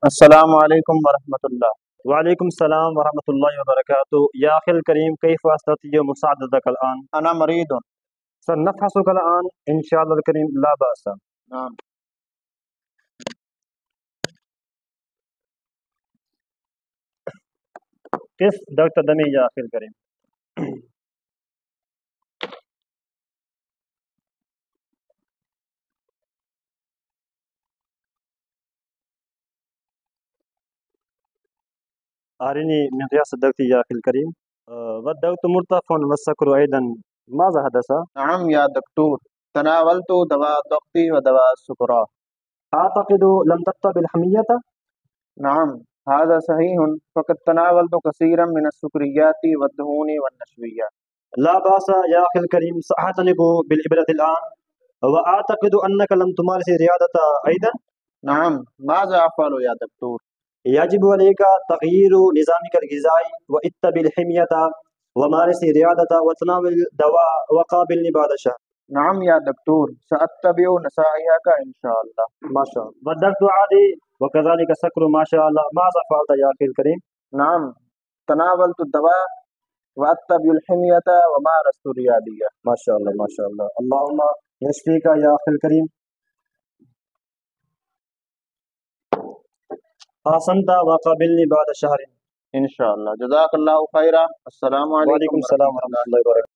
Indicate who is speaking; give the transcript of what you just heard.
Speaker 1: السلام علیکم ورحمۃ اللہ۔
Speaker 2: وعلیکم السلام ورحمۃ اللہ وبرکاتہ. يا أخي الكريم كيف أستطيع مساعدتك الآن؟
Speaker 1: أنا مريض.
Speaker 2: سنفحصك الآن إن شاء الله الكريم لا بأس.
Speaker 1: نعم.
Speaker 2: قس ضغط دمي يا أخي الكريم. أرني مقياس الضغط يا أخي الكريم. والضغط مرتفع والسكر أيضا. ماذا حدث؟
Speaker 1: نعم يا دكتور، تناولت دواء الضغط ودواء السكر.
Speaker 2: أعتقد لم تقطع بالحمية.
Speaker 1: نعم هذا صحيح، فقد تناولت كثيرا من السكريات والدهون والنشويات.
Speaker 2: لا بأس يا أخي الكريم، سأعتنق بالإبرة الآن. وأعتقد أنك لم تمارس رياضة أيضا.
Speaker 1: نعم، ماذا أفعل يا دكتور؟
Speaker 2: يجب عليك تغيير نظامك الغذائي واتبع الحمية ومارس رياضة وتناول دواء وقابلني بعد شهر.
Speaker 1: نعم يا دكتور، سأتبع نصائحك إن شاء الله.
Speaker 2: ما شاء الله. والضغط عادي وكذلك السكر ما شاء الله. ماذا فعلت يا أخي الكريم؟
Speaker 1: نعم تناولت الدواء وأتبع الحمية ومارست الرياضية.
Speaker 2: ما شاء الله ما شاء الله. اللهم يشفيك يا أخي الكريم. أحسنت وقابلني بعد شهر
Speaker 1: إن شاء الله. جزاك الله خيرا. السلام عليكم
Speaker 2: وعليكم السلام
Speaker 1: ورحمة
Speaker 2: ورحمة
Speaker 1: الله
Speaker 2: الله وبركاته.